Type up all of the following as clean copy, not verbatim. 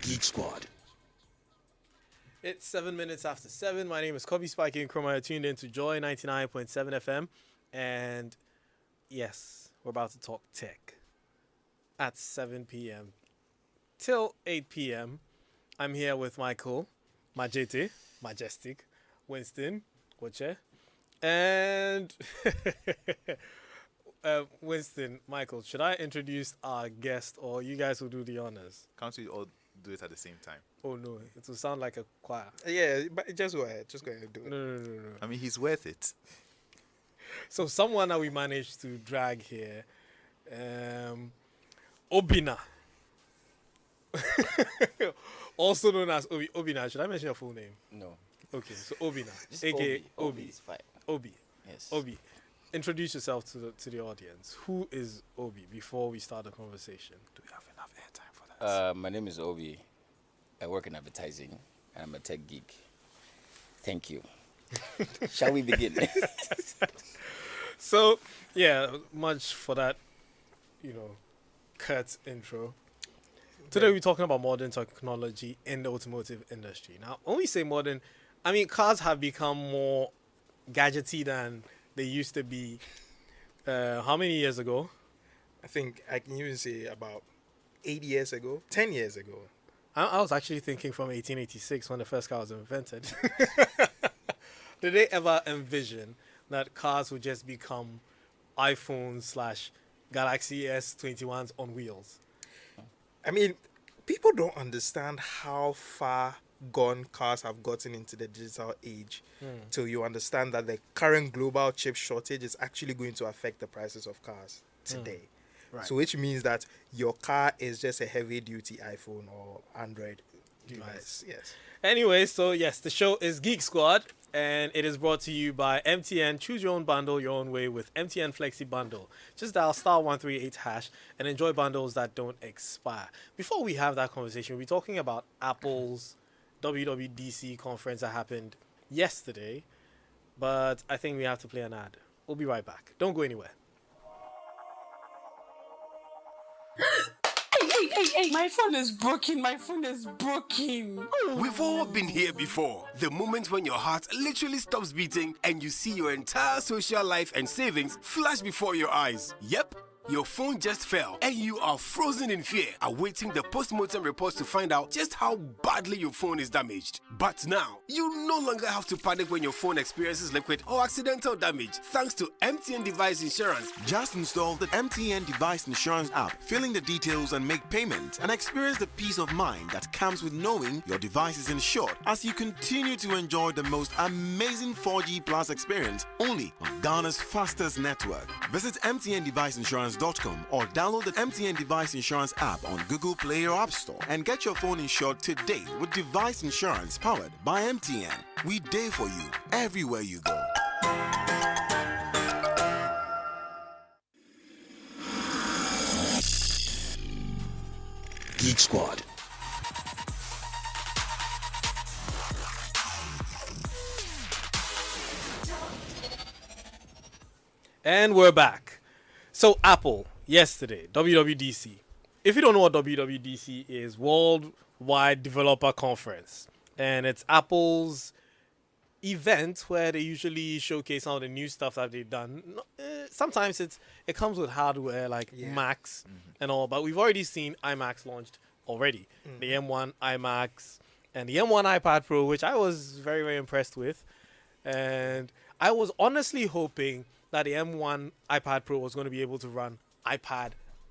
Geek Squad. It's 7 minutes after 7. My name is Kobby, Spiky, Nkrumah. You're tuned in to Joy 99.7 FM. And yes, we're about to talk tech at 7 p.m. till 8 p.m. I'm here with Michael, Majete, Majestic, Winston, Wache, and Winston, Michael. Should I introduce our guest or you guys will do the honors? Can't we all do it at the same time? Oh no, it will sound like a choir. Yeah, but just go ahead. Just go ahead and do it. No. I mean, he's worth it. So someone that we managed to drag here, Obina, also known as Obi. Obina, should I mention your full name? No. Okay, so Obina, Just aka Obi. Obi. Is fine. Obi. Yes. Obi. Introduce yourself to the audience. Who is Obi before we start the conversation? Do we have enough airtime for that? My name is Obi. I work in advertising and I'm a tech geek. Thank you. Shall we begin? So, yeah, much for that, curt intro. Today we're talking about modern technology in the automotive industry. Now, when we say modern, I mean cars have become more gadgety than they used to be. How many years ago? I think I can even say about 8 years ago, 10 years ago. I was actually thinking from 1886 when the first car was invented. Did they ever envision that cars would just become iPhones / Galaxy S21s on wheels? I mean, people don't understand how far gone cars have gotten into the digital age till you understand that the current global chip shortage is actually going to affect the prices of cars today. Right. So which means that your car is just a heavy duty iPhone or Android device. Yes. Anyway, so yes, the show is Geek Squad, and it is brought to you by MTN. Choose your own bundle your own way with MTN Flexi Bundle. Just dial *138# and enjoy bundles that don't expire. Before we have that conversation, we're talking about Apple's WWDC conference that happened yesterday, but I think we have to play an ad. We'll be right back. Don't go anywhere. Hey, my phone is broken. We've all been here before. The moment when your heart literally stops beating and you see your entire social life and savings flash before your eyes. Yep. Your phone just fell and you are frozen in fear, awaiting the post-mortem reports to find out just how badly your phone is damaged. But now, you no longer have to panic when your phone experiences liquid or accidental damage thanks to Mtn Device Insurance. Just install the Mtn Device Insurance app, fill in the details and make payment, and experience the peace of mind that comes with knowing your device is insured as you continue to enjoy the most amazing 4G Plus experience only on Ghana's fastest network. Visit mtndeviceInsurance.com or download the MTN Device Insurance app on Google Play or App Store and get your phone insured today with device insurance powered by MTN. We there for you everywhere you go. Geek Squad. And we're back. So Apple, yesterday, WWDC. If you don't know what WWDC is, Worldwide Developer Conference. And it's Apple's event where they usually showcase some of the new stuff that they've done. Sometimes it comes with hardware like Macs and all, but we've already seen iMacs launched already. The M1 iMacs and the M1 iPad Pro, which I was very, very impressed with. And I was honestly hoping that the M1 iPad Pro was going to be able to run Mac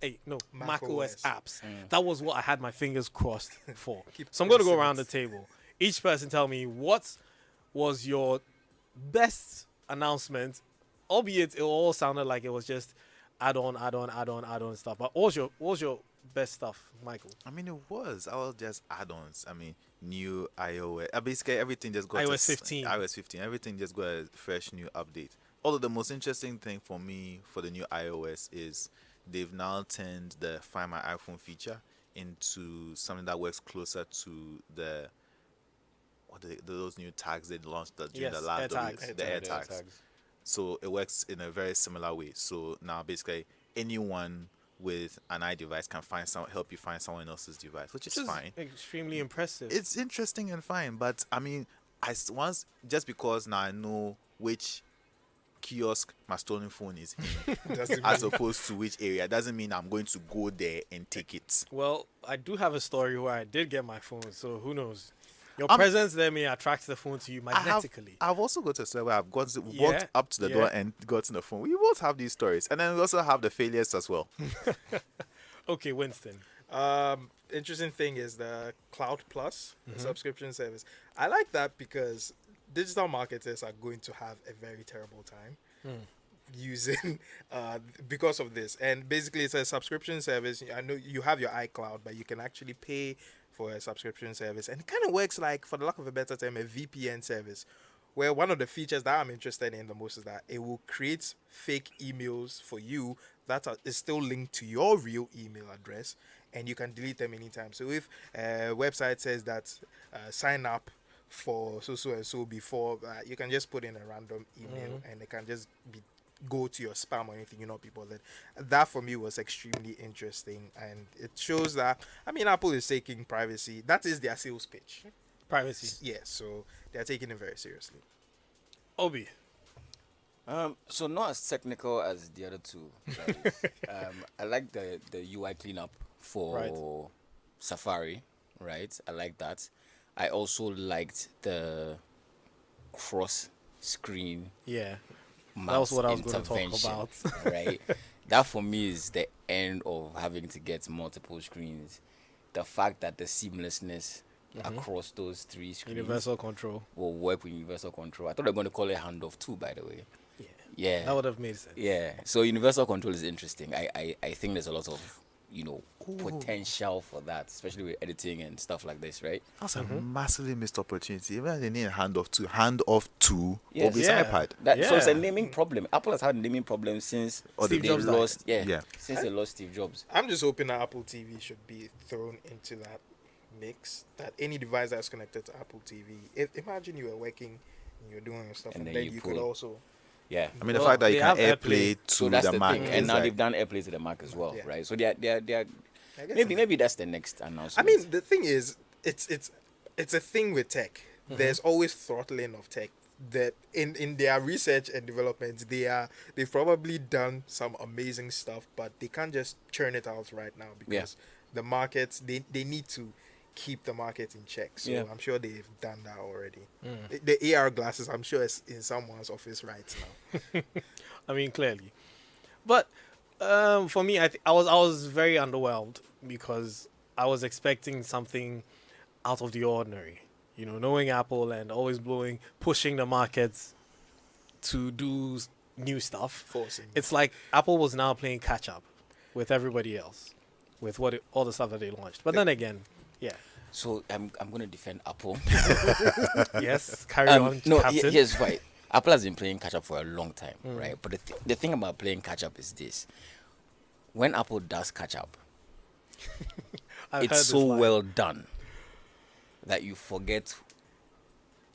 OS apps. That was what I had my fingers crossed for. So I'm going to go around the table. Each person tell me what was your best announcement, albeit it all sounded like it was just add-on stuff. But what was your best stuff, Michael? I mean, it was all just add-ons. I mean, new iOS. Basically, everything just got iOS 15. iOS 15. Everything just got a fresh new update. Although the most interesting thing for me for the new iOS is they've now turned the Find My iPhone feature into something that works closer to those new tags they launched during the last AirTags. the AirTags. So it works in a very similar way. So now basically anyone with an iDevice can help you find someone else's device, which is fine. Extremely impressive. It's interesting and fine, but I mean, once just because now I know which kiosk my stolen phone is in, as opposed to which area, doesn't mean I'm going to go there and take it. Well, I do have a story where I did get my phone, so who knows? Your presence there may attract the phone to you magnetically. I've also got to say where I've walked up to the door and gotten the phone. We both have these stories, and then we also have the failures as well. Okay, Winston. Interesting thing is the Cloud Plus the subscription service. I like that because digital marketers are going to have a very terrible time using because of this. And basically, it's a subscription service. I know you have your iCloud, but you can actually pay for a subscription service, and it kind of works like, for the lack of a better term, a VPN service, where one of the features that I'm interested in the most is that it will create fake emails for you that is still linked to your real email address, and you can delete them anytime. So if a website says that sign up for so and so before, you can just put in a random email and it can just go to your spam or anything, people that for me was extremely interesting, and it shows that, I mean, Apple is taking privacy. That is their sales pitch. Privacy. Yeah, so they're taking it very seriously. Obi. So not as technical as the other two. Guys. I like the UI cleanup for Safari, right? I like that. I also liked the cross screen. Yeah. That was what I was going to talk about. Right? That for me is the end of having to get multiple screens. The fact that the seamlessness across those three screens, Universal control, will work with universal control. I thought they were going to call it handoff too, by the way. Yeah. That would have made sense. Yeah. So universal control is interesting. I think there's a lot of potential for that, especially with editing and stuff like this, right? That's a massively missed opportunity. Even they need a handoff to Yes. Obi's iPad. So it's a naming problem. Apple has had a naming problem since Steve they Jobs lost. died. Since they lost Steve Jobs. I'm just hoping that Apple TV should be thrown into that mix, that any device that's connected to Apple TV, imagine you were working and you're doing your stuff, and then you could also... Yeah, I mean, the fact that you can AirPlay to that's the Mac, thing. And now they've done AirPlay to the Mac as well, right? So they're maybe that's the next announcement. I mean, the thing is, it's a thing with tech. There's always throttling of tech. That in their research and development, they've probably done some amazing stuff, but they can't just churn it out right now because the markets, they need to keep the market in check. So I'm sure they've done that already. The AR glasses, I'm sure, is in someone's office right now. I mean, clearly. But for me, I was very underwhelmed because I was expecting something out of the ordinary. Knowing Apple and always pushing the markets to do new stuff. Forcing. It's like Apple was now playing catch up with everybody else, with all the stuff that they launched. But then again, So I'm going to defend Apple. Yes, carry on. No, Captain. here's why. Apple has been playing catch up for a long time, right? But the thing about playing catch up is this: when Apple does catch up, it's so well done that you forget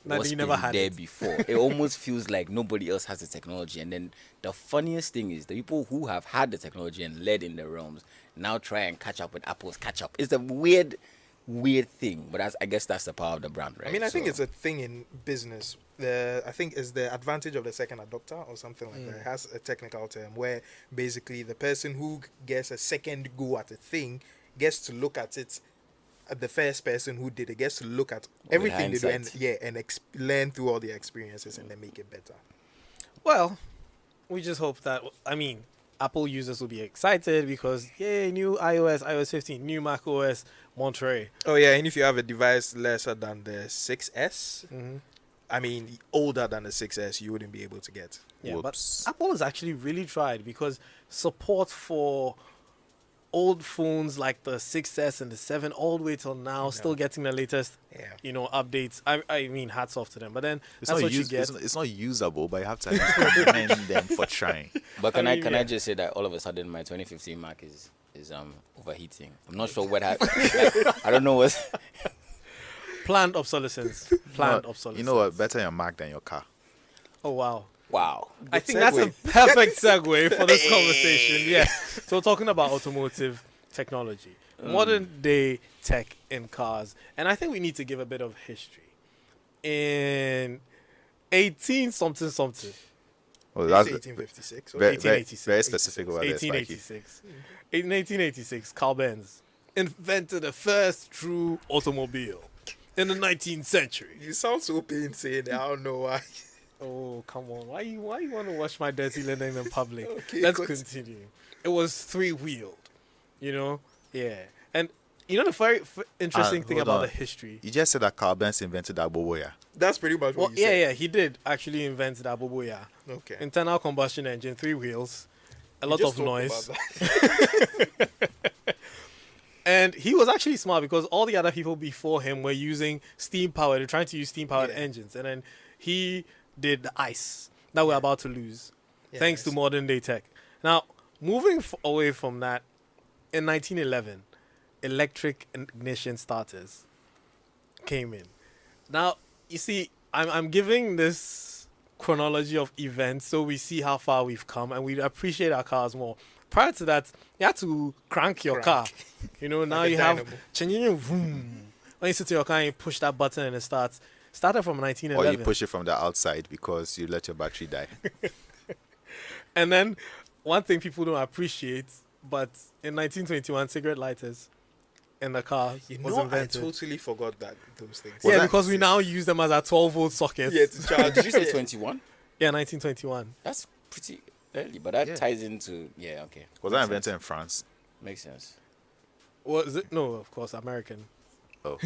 what's been there before. It almost feels like nobody else has the technology. And then the funniest thing is the people who have had the technology and led in the realms now try and catch up with Apple's catch up. It's a weird thing, but I guess that's the power of the brand, right? I mean, I think it's a thing in business. I think it's the advantage of the second adopter or something like that. It has a technical term where basically the person who gets a second go at a thing gets to look at it. The first person who did it gets to look at everything they do and learn through all the experiences and then make it better. Well, we just hope that, Apple users will be excited because, yay, new iOS 15, new Mac OS, Monterey. Oh, yeah, and if you have a device lesser than the 6S, older than the 6S, you wouldn't be able to get. Yeah, Whoops. but Apple has actually really tried because support for old phones like the 6S and the 7 all the way till now, still getting the latest, updates. I mean, hats off to them. But then that's what you get. It's not usable, but you have to commend them for trying. But can I just say that all of a sudden my 2015 Mac is overheating. I'm not sure what happened. I don't know what. Planned obsolescence. Planned obsolescence. You know what? Better your Mac than your car. Oh wow. Wow. I think that's a perfect segue for this conversation. Yeah. So we're talking about automotive technology, modern day tech in cars, and I think we need to give a bit of history. In 18 something something. Well, It's that's 1856. very, 1886. very specific about this. 1886. In 1886, Carl Benz invented the first true automobile in the 19th century. You sound so pain saying it. I don't know why. Oh, come on. Why you want to wash my dirty linen in public? Okay, Let's good. continue. It was 3-wheeled, you know? Yeah. And you know the very interesting thing hold about on. the history? You just said that Carl Benz invented that boboya. That's pretty much what Well, you said. yeah, he did actually invent the Aboboya. Okay. Internal combustion engine, 3 wheels, a You lot just of talked noise. about that. And he was actually smart because all the other people before him were using steam powered, they're trying to use steam powered Yeah. engines. And then he did the ice that we're about to lose, Yeah, thanks to nice. modern day tech. Now, moving away from that, in 1911, electric ignition starters came in. Now, you see, I'm giving this chronology of events so we see how far we've come and we appreciate our cars more. Prior to that, you had to crank your car. You know, now Like a you have dynamo. changing vroom. When you sit in your car and you push that button and it starts. Started from Or 1911. you push it from the outside because you let your battery die. And then one thing people don't appreciate, but in 1921, cigarette lighters in the car You was know, I invented. totally forgot that those things. Yeah, that- because we now use them as our 12-volt sockets. Yeah, to charge. Did you say 21? Yeah, 1921. That's pretty early, but that Yeah. ties into okay. Was that Makes invented sense. in France? Makes sense. Was it? No, of course, American. Oh.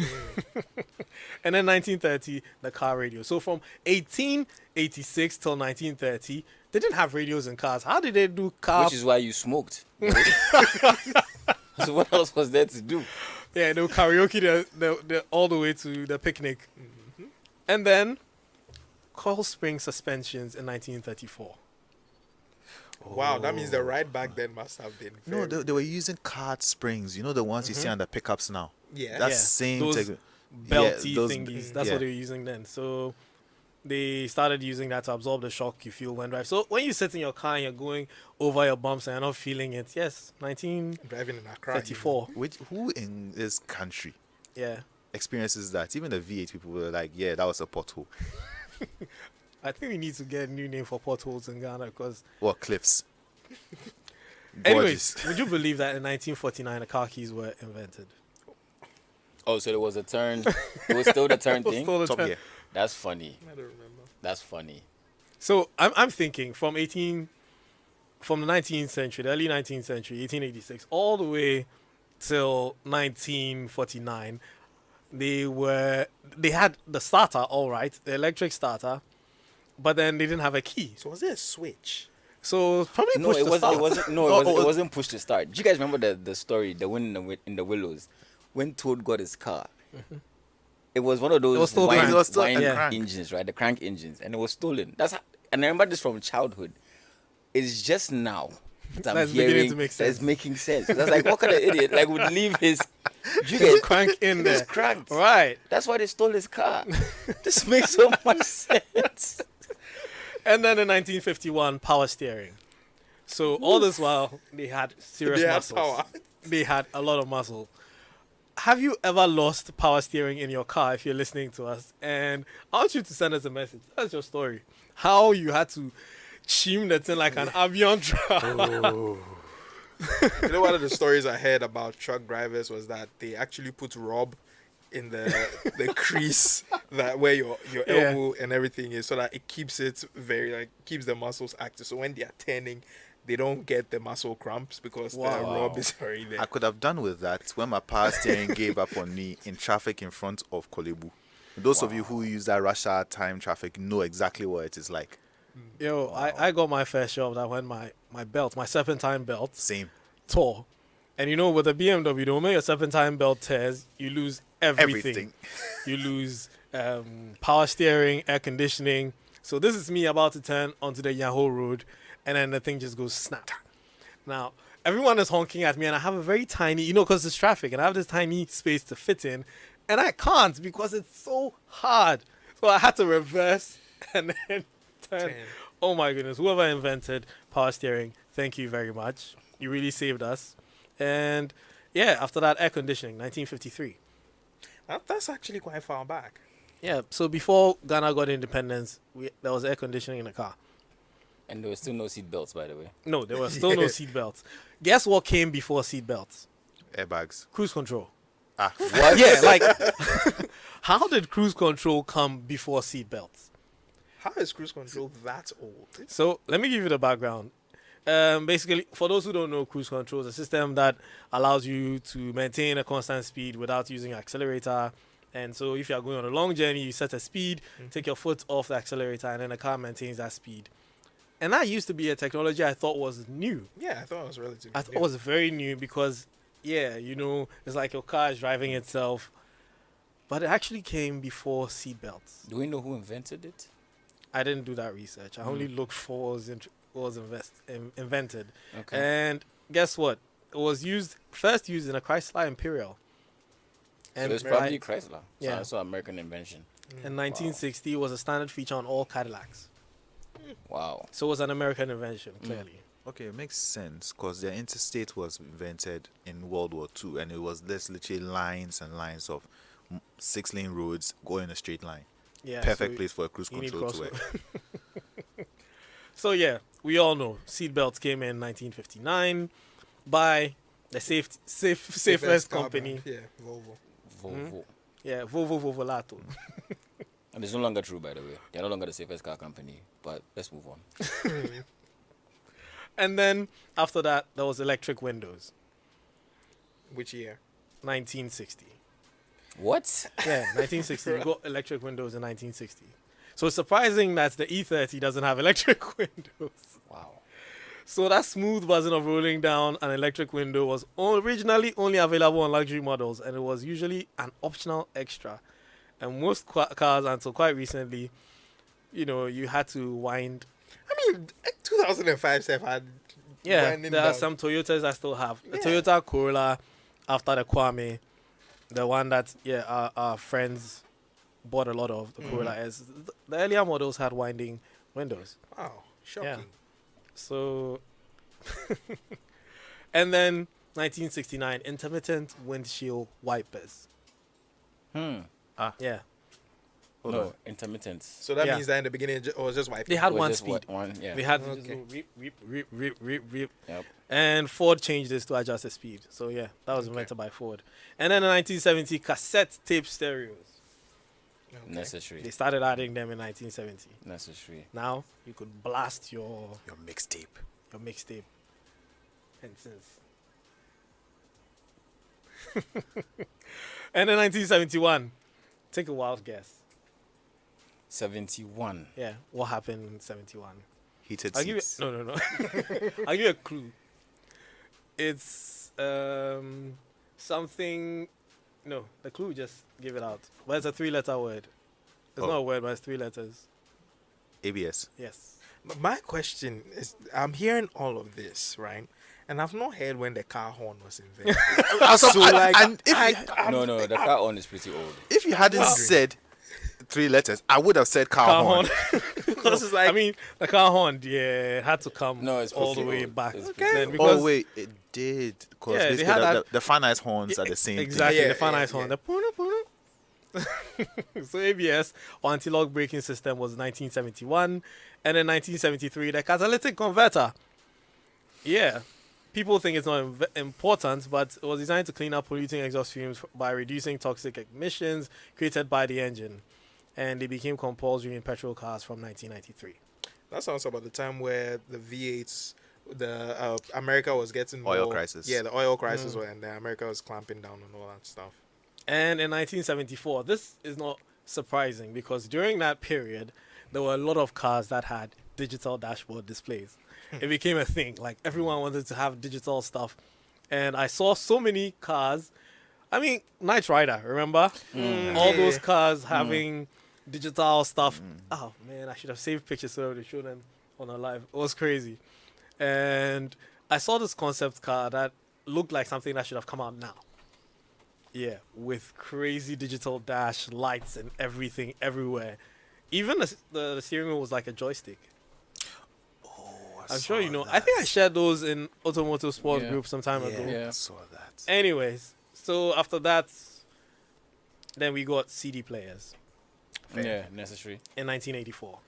And then 1930, the car radio. So from 1886 till 1930, they didn't have radios in cars. How did they do car? Which is why you smoked. So what else was there to do? Yeah, they would karaoke the all the way to the picnic. And then coil spring suspensions in 1934. Wow, that means the ride back then must have been. No, Very, they were using card springs. You know the ones you see on the pickups now. yeah. That's Yeah, same those technology. Belty those- thingies. That's yeah. what they were using then. So they started using that to absorb the shock you feel when drive. So when you sit in your car and you're going over your bumps and you're not feeling it, yes, 1934. Driving in Accra. Who in this country Yeah. experiences that? Even the V8 people were like, yeah, that was a pothole. I think we need to get a new name for potholes in Ghana because. Or cliffs. Anyways, Gorgeous. would you believe that in 1949 the car keys were invented? Oh, so there was a turn. It was still the turn It was thing. still the Top turn. gear. That's funny. I don't remember. That's funny. So I'm thinking from the 19th century, the early 19th century, 1886, all the way till 1949, they had the starter, all right, the electric starter, but then they didn't have a key. So was there a switch? So probably No, push it the wasn't. start. It wasn't. No, it wasn't pushed to start. Do you guys remember the story, the one in the Willows, when Toad got his car? It was one of those It was still wine, crank. It was still wine a crank. engines, right? The crank engines, and it was stolen. And I remember this from childhood. It's just now that I'm That's beginning hearing to make that it's sense. making sense. That's like, what kind of idiot like would leave his? You guys crank in It's there. cranked. Right. That's why they stole his car. This makes so much sense. And then in 1951, power steering. So all this while, they had serious They had muscles. power. They had a lot of muscle. Have you ever lost power steering in your car if you're listening to us? And I want you to send us a message. That's your story. How you had to chim the thing like an avion truck. You know, one of the stories I heard about truck drivers was that they actually put rub in the crease that where your elbow and everything is, so that it keeps it keeps the muscles active. So when they are turning, they don't get the muscle cramps because the rub is already there. I could have done with that when my power steering gave up on me in traffic in front of Kolebu. Those of you who use that rush hour time traffic know exactly what it is like. Yo, I got my fair share of that when my serpentine belt Same. tore. And you know, with a BMW, the moment your serpentine belt tears, you lose everything. You lose power steering, air conditioning. So this is me about to turn onto the Yahoo road, and then the thing just goes snap. Now, everyone is honking at me, and I have a very tiny, because it's traffic, and I have this tiny space to fit in, and I can't because it's so hard. So I had to reverse and then turn Oh my goodness, whoever invented power steering, thank you very much. You really saved us. And yeah, after that, air conditioning, 1953. That's actually quite far back. Yeah, so before Ghana got independence, there was air conditioning in the car. And there were still no seat belts, by the way. No, there were still no seat belts. Guess what came before seat belts? Airbags. Cruise control. What? Yeah, like, how did cruise control come before seat belts? How is cruise control that old? So let me give you the background. Basically, for those who don't know, cruise control is a system that allows you to maintain a constant speed without using an accelerator. And so if you are going on a long journey, you set a speed, take your foot off the accelerator, and then the car maintains that speed. And that used to be a technology I thought was new. Yeah, I thought it was relatively I thought it was very new because, yeah, you know, it's like your car is driving itself. But it actually came before seatbelts. Do we know who invented it? I didn't do that research. I only looked for what was invented. Okay. And guess what? It was first used in a Chrysler Imperial. So it's probably Chrysler. So Yeah. that's an American invention. In 1960, it was a standard feature on all Cadillacs. Wow. So it was an American invention, clearly. Okay, it makes sense because the interstate was invented in World War II, and it was literally lines and lines of 6-lane roads going in a straight line. Yeah. Perfect so place for a cruise you need control to work. crosswalk. So yeah, we all know seatbelts came in 1959 by the safest car company. brand. Yeah, Volvo. Volvo. Yeah, Volvo Volvolato. And it's no longer true, by the way. They're no longer the safest car company. But let's move on. And then after that, there was electric windows. Which year? 1960. What? Yeah, 1960. We got electric windows in 1960. So it's surprising that the E30 doesn't have electric windows. Wow. So that smooth buzzing of rolling down an electric window was originally only available on luxury models, and it was usually an optional extra. And most cars, until quite recently, you know, you had to wind. I mean, 2005 Seth had. Yeah, winding there are down. some Toyotas I still have. The Yeah. Toyota Corolla, after the Kwame, the one that our friends bought a lot of, the Corolla S. The earlier models had winding windows. Wow, shocking. So, and then 1969, intermittent windshield wipers. Yeah, No, intermittent. So that Yeah. means that in the beginning it was just wiping. they had Or one just speed. One, yeah. They had to Okay. just go reap, reap, reap, reap, reap, reap. Yep. And Ford changed this to adjust the speed. So yeah, that was invented by Ford. And then in 1970, cassette tape stereos. Okay. Necessary. They started adding them in 1970. Necessary. Now you could blast your mixtape. mixtape. And since. And in 1971, take a wild guess. 71. Yeah, what happened in 71? Heated I'll give you seats. no. I'll give you a clue. It's something. No, the clue just give it out. But it's a 3-letter word. It's Oh. not a word, but it's 3 letters. ABS. Yes. But my question is, I'm hearing all of this, right? And I've not heard when the car horn was invented. So, like, and if, No, the car on is pretty old. if you hadn't said 3 letters, I would have said car, Car horn. horn. Because it's like, I mean, the car horn, yeah, it had to come No, it's all the pretty way old. back. It's Then pretty old. because Oh wait, it did. Because Yeah, they basically had the, that- the fan ice horns are the same exactly, Yeah, the fan yeah, ice horn, yeah. the puno puno. So ABS or anti-lock braking system was 1971, and in 1973 the catalytic converter. Yeah, people think it's not important, but it was designed to clean up polluting exhaust fumes by reducing toxic emissions created by the engine, and they became compulsory in petrol cars from 1993. That sounds about the time where the V8s, America was getting Oil more, crisis. Yeah, the oil crisis, and America was clamping down on all that stuff. And in 1974, this is not surprising because during that period, there were a lot of cars that had digital dashboard displays. It became a thing. Like everyone wanted to have digital stuff. And I saw so many cars. I mean, Knight Rider, remember? All those cars having digital stuff. Oh, man, I should have saved pictures so I would show them on a live. It was crazy. And I saw this concept car that looked like something that should have come out now. Yeah, with crazy digital dash, lights, and everything everywhere. Even the steering wheel was like a joystick. I'm sure you know. I think I shared those in Automotive Sports Yeah. group some time Yeah, ago. Yeah. I saw that. Anyways, so after that, then we got CD players Yeah, necessary. in 1984.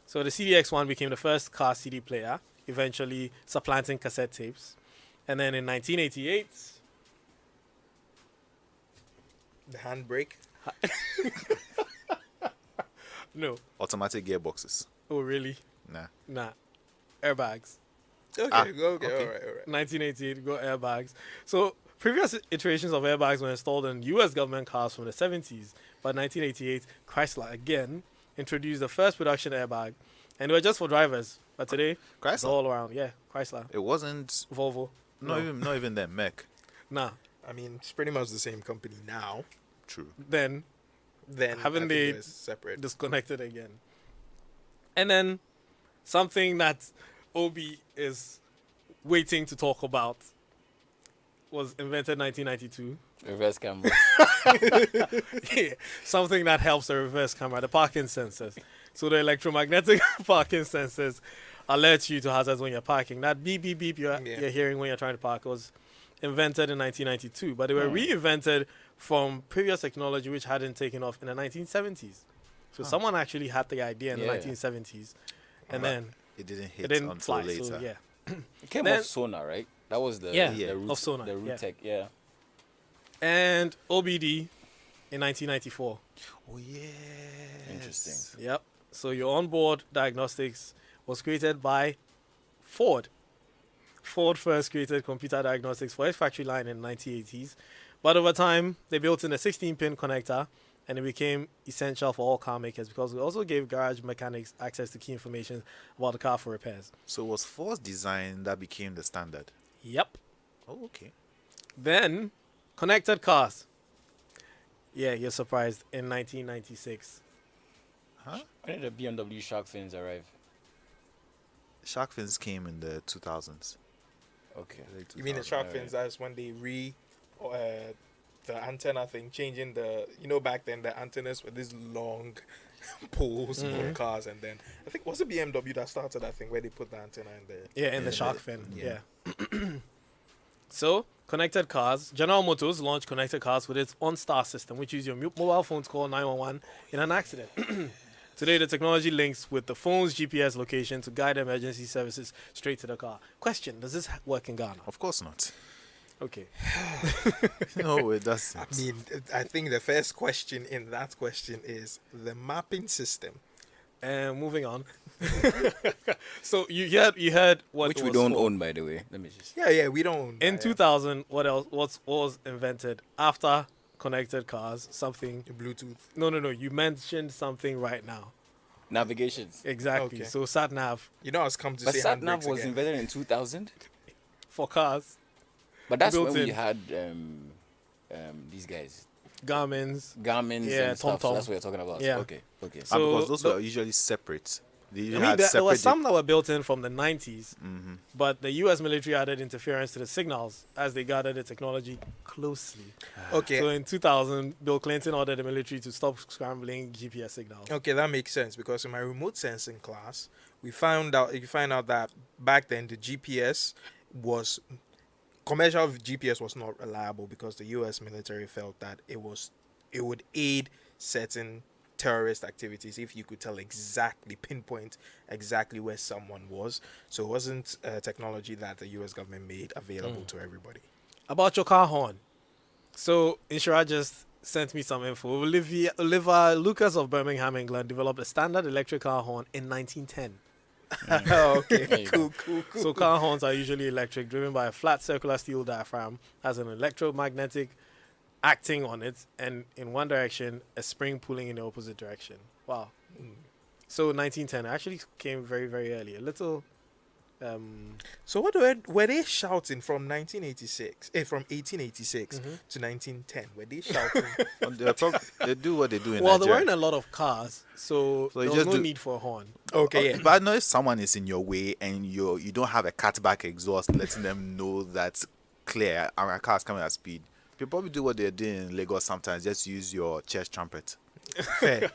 So the CDX1 became the first car CD player, eventually supplanting cassette tapes. And then in 1988, The handbrake. no. Automatic gearboxes. Oh, really? Nah. Nah. Airbags. Okay, okay. all right. 1988 got airbags. So previous iterations of airbags were installed in U.S. government cars from the 70s. But 1988, Chrysler again introduced the first production airbag, and they were just for drivers. But today, it's Chrysler? all around. Yeah, Chrysler, It wasn't. Volvo. Not even them. Mech. Nah. I mean, it's pretty much the same company now. True. Then Then Haven't I think they it was separate? disconnected again. And then something that Obi is waiting to talk about was invented 1992. Reverse camera. Yeah, something that helps the reverse camera, the parking sensors. So the electromagnetic parking sensors alert you to hazards when you're parking. That beep, beep, beep you're hearing when you're trying to park was invented in 1992. But they were reinvented from previous technology which hadn't taken off in the 1970s. So someone actually had the idea in the Yeah. 1970s. And then It didn't hit it didn't until fly. later. So, yeah. It came Then- off Sonar, right? That was the Yeah, the root, of Sonar, the root yeah. tech. Yeah. And OBD in 1994. Oh yeah. Interesting. Yep. So your onboard diagnostics was created by Ford. Ford first created computer diagnostics for its factory line in the 1980s. But over time, they built in a 16-pin connector, and it became essential for all car makers because it also gave garage mechanics access to key information about the car for repairs. So it was Ford's design that became the standard. Yep. Oh, okay. Then, connected cars. Yeah, you're surprised. In 1996. Huh? When did the BMW shark fins arrive? Shark fins came in the 2000s. Okay. Late You mean the 2000s. shark fins? That's when they the antenna thing, changing the, back then the antennas were these long poles on cars, and then I think was it BMW that started that thing where they put the antenna in there. Yeah, in the Yeah. shark fin. Yeah. Yeah. So, connected cars. General Motors launched connected cars with its OnStar system, which uses your mobile phone to call 911 in an accident. Today, the technology links with the phone's GPS location to guide emergency services straight to the car. Question: does this work in Ghana? Of course not. Okay. No, it doesn't. I mean, I think the first question in that question is the mapping system. And moving on. So you heard what Which it we was don't for. own, by the way. Let me just. Yeah, we don't. own In that, 2000, what else? What was invented after connected cars? Something. yeah. Bluetooth. No. You mentioned something right now. Navigations. Exactly. Okay. So sat nav I was come to But say sat nav handbrakes was again. invented in 2000. for cars, But that's Built when we in. had these guys, Garmin's. Garmin's Yeah, and stuff. TomTom. So that's what you're talking about. Yeah. Okay. So Because those the- were usually separate. They I usually mean, had there were separate. some that were built in from the 90s, but the U.S. military added interference to the signals as they gathered the technology closely. Okay. So in 2000, Bill Clinton ordered the military to stop scrambling GPS signals. Okay, that makes sense because in my remote sensing class, you find out that back then the GPS was commercial GPS was not reliable because the U.S. military felt that it would aid certain terrorist activities if you could pinpoint exactly where someone was. So it wasn't technology that the U.S. government made available to everybody. About your car horn. So Inshira just sent me some info. Olivia Lucas of Birmingham, England, developed a standard electric car horn in 1910. Okay, There you go. cool. So car horns are usually electric, driven by a flat circular steel diaphragm, has an electromagnetic acting on it, and in one direction, a spring pulling in the opposite direction. Wow. So 1910 actually came very, very early. A little. So what were they shouting from 1986? From 1886 to 1910? Were they shouting? They do what they do in Well, there Nigeria. weren't a lot of cars, so So there you was just no do- need for a horn. Okay, yeah. But I know if someone is in your way and you don't have a cutback exhaust letting them know that's clear and a car's coming at speed, you probably do what they're doing in Lagos sometimes. Just use your chest trumpet. Fair.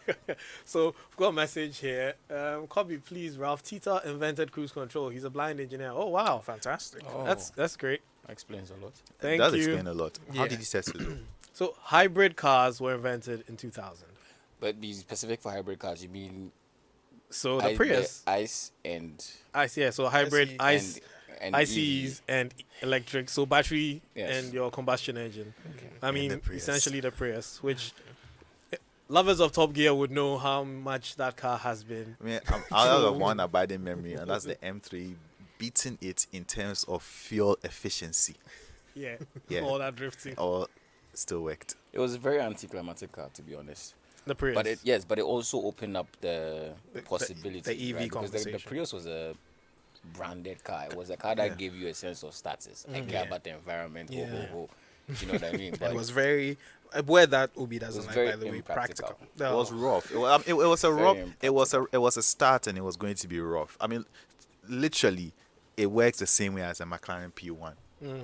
So we've got a message here. Kobby, please. Ralph Tita invented cruise control. He's a blind engineer. Oh wow, Fantastic. Oh, that's great. that explains a lot. Thank It does you. explain a lot. How Yeah. did he test it? Though? So hybrid cars were invented in 2000. But be specific for hybrid cars, you mean So the Prius, ICE and ICE, yeah. So hybrid ICE. ICE, and ICEs and electric. So battery Yes. and your combustion engine. I And mean, the Prius. essentially the Prius, which lovers of Top Gear would know how much that car has been. I mean, I have one abiding memory, and that's the M3 beating it in terms of fuel efficiency. Yeah, Yeah. all that drifting. Or still worked. it was a very anticlimactic car, to be honest. The Prius. But it also opened up the possibility. the EV right? Because the conversation. Prius was a branded car. It was a car that gave you a sense of status. I care about the environment. Yeah. Ho. Do you know what I mean? But It was very where that Obi doesn't was like, very by the way, impractical. practical. It was rough. It was a Very rough. impractical. It was a start, and it was going to be rough. I mean, literally, it works the same way as a McLaren P1.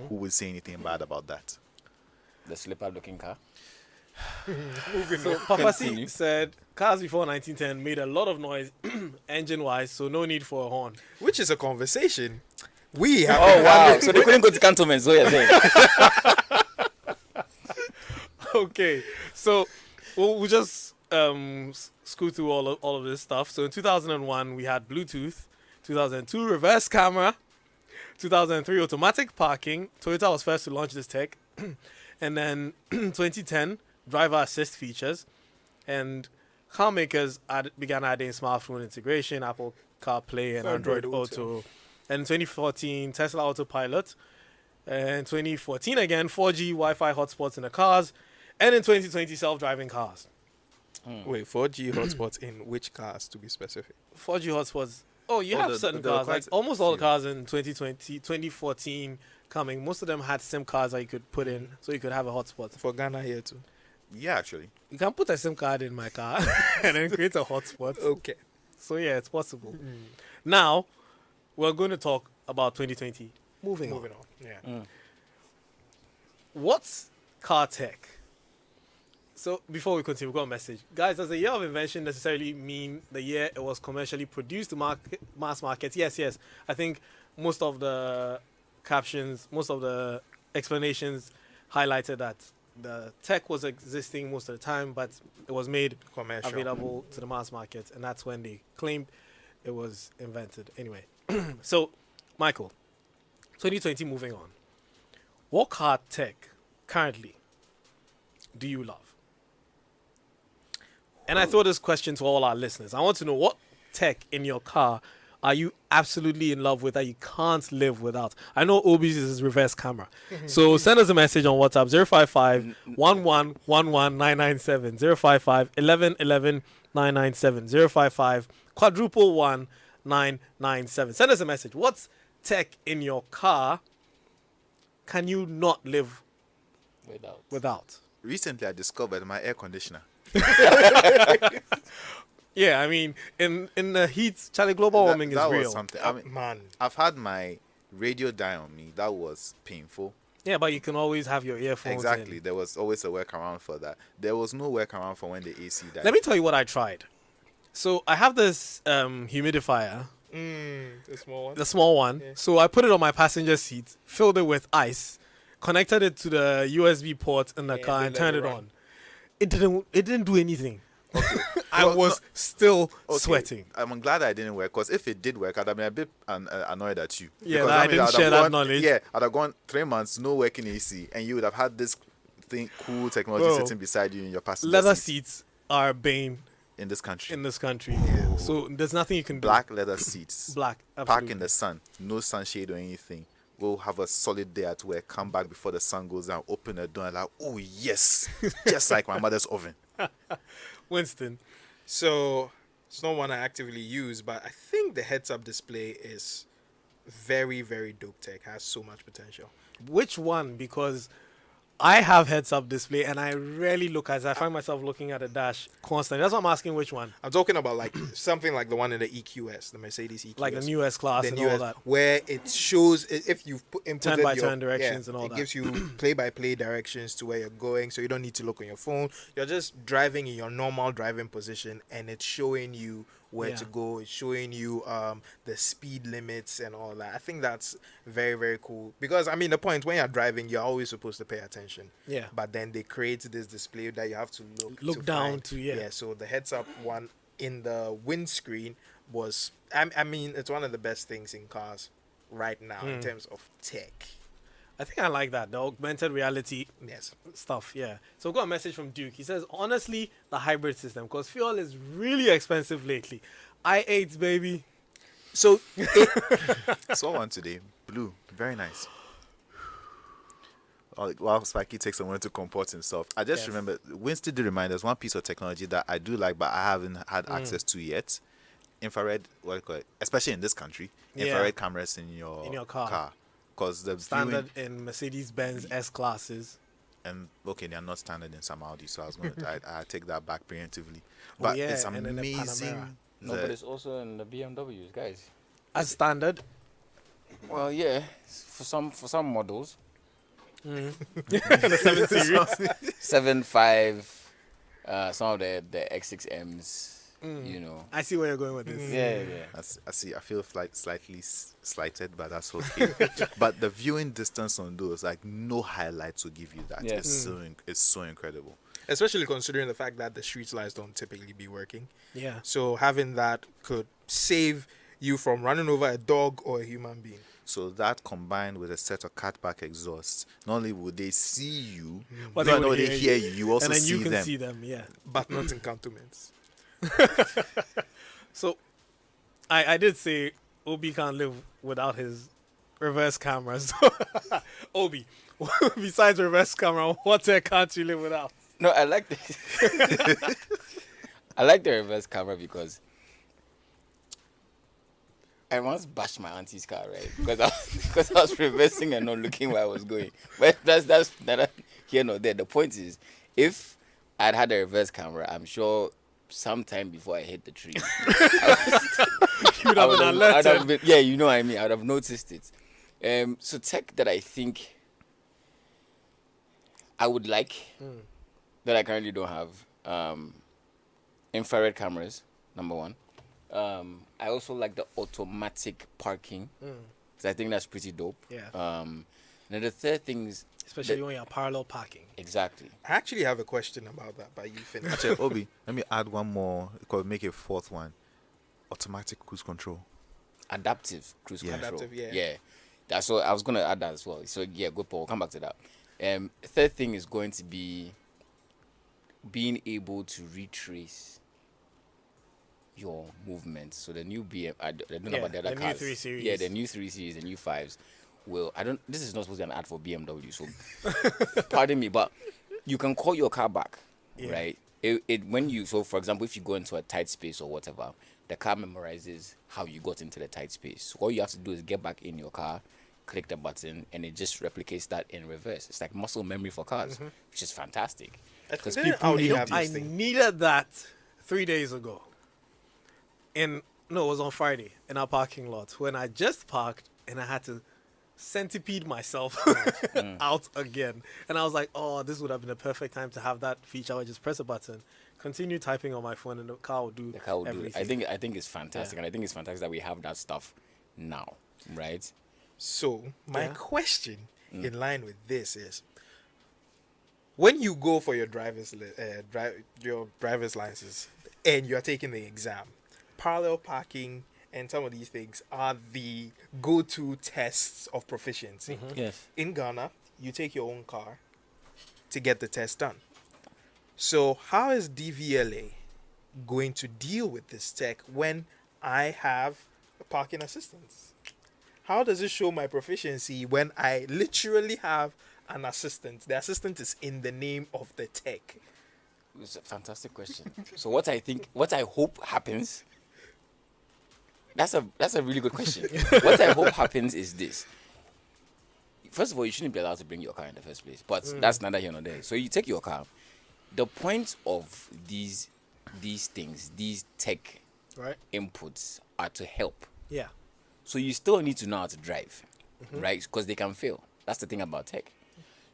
Who would say anything bad about that? the slipper-looking car. So Papa C Continue. said cars before 1910 made a lot of noise engine-wise, so no need for a horn. Which is a conversation. We have Oh wow! So they couldn't go to cantonment. So you're saying? Okay, so we'll just scoot through all of this stuff. So in 2001 we had Bluetooth, 2002 reverse camera, 2003 automatic parking. Toyota was first to launch this tech, and then 2010 driver assist features, and car makers began adding smartphone integration, Apple CarPlay and Android Auto. And in 2014 Tesla Autopilot, and 2014 again 4G Wi-Fi hotspots in the cars. And in 2020, self-driving cars. Wait, 4G hotspots in which cars, to be specific? 4G hotspots. Oh, you have certain there were cars. Like quite almost all the few. cars in 2020, 2014 coming. Most of them had SIM cards that you could put in so you could have a hotspot. For Ghana here too. Yeah, actually. You can put a SIM card in my car and then create a hotspot. Okay. So yeah, it's possible. Now, we're going to talk about 2020. Moving on. Yeah. What's car tech? So before we continue, we've got a message. Guys, does the year of invention necessarily mean the year it was commercially produced to mass market? Yes. I think most of the captions, most of the explanations highlighted that the tech was existing most of the time, but it was made Commercial. available to the mass market, and that's when they claimed it was invented. Anyway, so Michael, 2020 moving on. What car tech currently do you love? And I throw this question to all our listeners. I want to know, what tech in your car are you absolutely in love with that you can't live without? I know Obi's is reverse camera. So send us a message on WhatsApp 055 1111 997 055 1111 997 055 quadruple 1997. Send us a message. What's tech in your car can you not live without? Recently, I discovered my air conditioner. Yeah, I mean, in the heat, Charlie, global warming is that real. was something. I mean, Man. I've had my radio die on me. That was painful. Yeah, but you can always have your earphones Exactly. in. There was always a workaround for that. There was no workaround for when the AC died. Let me tell you what I tried. So I have this humidifier, The small one. the small one. Yeah. So I put it on my passenger seat, filled it with ice, connected it to the USB port in the car, then and let turned it it run. on. It didn't do anything. I Well, was no- still Okay, sweating. I'm glad I didn't work, because if it did work, I'd have been a bit annoyed at you. Yeah, Because that I mean, didn't I'd have share that gone- knowledge. Yeah, I'd have gone 3 months, no working AC, and you would have had this cool technology Bro, sitting beside you in your passenger Leather seat seats are a bane in this country. in this country. So there's nothing you can do. Black leather seats. Black. Park Absolutely. in the sun, no sunshade or anything. Go have a solid day at work, come back before the sun goes down, open the door and like, oh yes, just like my mother's oven. Winston. So it's not one I actively use, but I think the heads-up display is very, very dope tech. Has so much potential. Which one? Because I have heads-up display, and I rarely look at it. I find myself looking at the dash constantly. That's why I'm asking which one. I'm talking about like something like the one in the EQS, the Mercedes EQS, Like the new S-Class and all that. where it shows if you've inputted Turn-by-turn directions and all it that. gives you play-by-play directions to where you're going, so you don't need to look on your phone. You're just driving in your normal driving position, and it's showing you where to go. It's showing you the speed limits and all that. I think that's very, very cool, because I mean, the point when you're driving, you're always supposed to pay attention. Yeah. But then they create this display that you have to Look down find. to, yeah. Yeah. So the heads-up one in the windscreen was, I mean, it's one of the best things in cars right now in terms of tech. I think I like that, the augmented reality Yes. stuff, yeah. So I've got a message from Duke. He says, honestly, the hybrid system, because fuel is really expensive lately. i8s, baby. So Saw one today, blue, very nice. While Spiky takes a moment to comport himself, I just remember Winston did remind us one piece of technology that I do like, but I haven't had access to yet. Infrared, what do you call it? Especially in this country, infrared cameras in your car. Because the Standard viewing, in Mercedes-Benz S-Classes. and okay, they are not standard in some Audi, so I was going to I take that back preemptively. But it's and then the amazing. Panamera. No, but it's also in the BMWs, guys. As standard. Well, yeah, for some models. The 7 Series. 7.5, some of the X6Ms, you know. I see where you're going with this. Yeah. I see. I feel slightly slighted, but that's okay. But the viewing distance on those, like no highlights will give you that. Yeah. It's so incredible. especially considering the fact that the street lights don't typically be working. Yeah. So having that could save you from running over a dog or a human being. So that combined with a set of catback exhausts, not only would they see you, But but they would they hear hear you. You also And then see you can them. see them, yeah. But not in cantonments. So, I did say Obi can't live without his reverse cameras. Obi, besides reverse camera, what tech can't you live without? No, I like the I like the reverse camera because I once bashed my auntie's car, right? Because I was reversing and not looking where I was going. But that's here nor there. The point is, if I'd had a reverse camera, I'm sure sometime before I hit the tree, You would have been alerted. yeah, you know what I mean. I would have noticed it. So tech that I think I would like that I currently don't have, infrared cameras, number one. I also like the automatic parking. So I think that's pretty dope. Yeah. And the third thing is Especially when you're parallel parking. exactly. I actually have a question about that, but you finish. Actually, Obi, let me add one more. Could make a fourth one. Automatic cruise control. Adaptive cruise Yeah. control. Adaptive, yeah. Yeah. That's what I was gonna add that as well. So yeah, good Paul. We'll come back to that. Third thing is going to be being able to retrace your movements. So the new BM, I don't know Yeah, about the other the new cars. 3 Series. Yeah, the new 3 Series, the new 5s. Will this is not supposed to be an ad for BMW, so pardon me, but you can call your car back, Yeah. right? So for example, if you go into a tight space or whatever, the car memorizes how you got into the tight space. So all you have to do is get back in your car, click the button, and it just replicates that in reverse. It's like muscle memory for cars, which is fantastic. Because people Audi need have I this thing. needed that 3 days ago. It was on Friday in our parking lot when I just parked and I had to centipede myself out again. And I was like, oh, this would have been a perfect time to have that feature. I just press a button, continue typing on my phone, and the car will do The car will do it. everything. I think it's fantastic, and I think it's fantastic that we have that stuff now, right? So my Yeah. question in line with this is, when you go for your driver's license and you're taking the exam, parallel parking and some of these things are the go-to tests of proficiency. Yes. In Ghana, you take your own car to get the test done. So how is DVLA going to deal with this tech when I have parking assistance? How does it show my proficiency when I literally have an assistant? The assistant is in the name of the tech. It's a fantastic question. So what I hope happens. That's a really good question. What I hope happens is this. first of all, you shouldn't be allowed to bring your car in the first place. But that's neither here nor there. So you take your car. The point of these things, these tech inputs, are to help. Yeah. So you still need to know how to drive, right? Because they can fail. That's the thing about tech.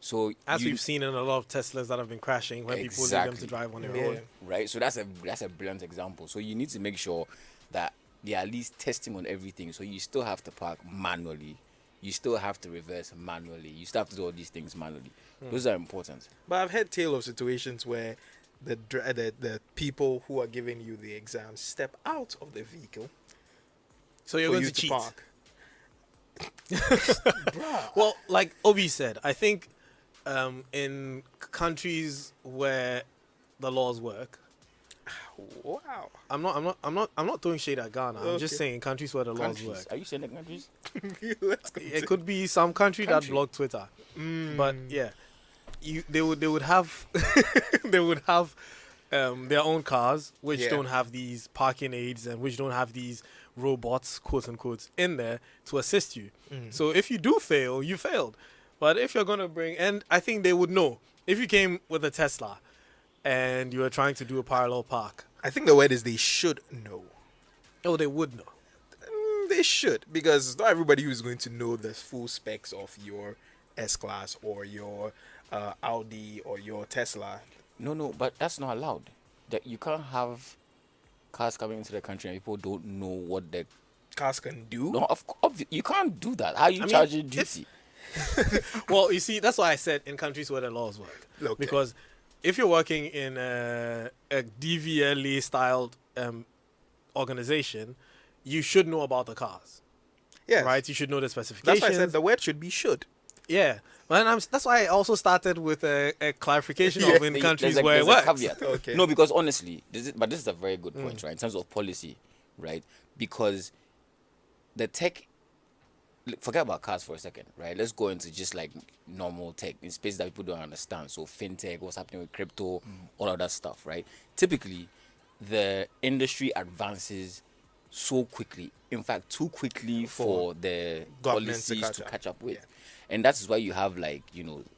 So as we've seen in a lot of Teslas that have been crashing when people leave them to drive on their own. Right. So that's a brilliant example. So you need to make sure that they're at least testing on everything. So you still have to park manually. You still have to reverse manually. You still have to do all these things manually. Those are important. But I've had tale of situations where the people who are giving you the exam step out of the vehicle. So you're going to cheat. Park. Well, like Obi said, I think in countries where the laws work. Wow. I'm not throwing shade at Ghana. I'm just saying countries where the laws work. Are you saying the countries? It could be some country that blocked Twitter. But yeah, they would have they would have their own cars which don't have these parking aids and which don't have these robots, quote unquote, in there to assist you. So if you do fail, you failed. But if you're gonna bring, and I think they would know if you came with a Tesla and you were trying to do a parallel park. I think the word is they should know. Oh, they would know. They should, because not everybody who's going to know the full specs of your S-Class or your Audi or your Tesla. No, but that's not allowed. That you can't have cars coming into the country and people don't know what the cars can do. No, you can't do that. How are you charging duty? Well, you see, that's why I said in countries where the laws work. Okay. Because if you're working in a DVLA styled organization, you should know about the cars. Yes. Right? You should know the specifications. That's why I said the word should be should. Yeah. And that's why I also started with a clarification of in countries where it works. Caveat. Okay. No, because honestly, this is a very good point, right? In terms of policy, right? Because the tech, forget about cars for a second, right? Let's go into just like normal tech in space that people don't understand. So fintech, what's happening with crypto, all of that stuff, right? Typically, the industry advances so quickly, in fact, too quickly for the policies to catch up with. Yeah. And that's why you have like,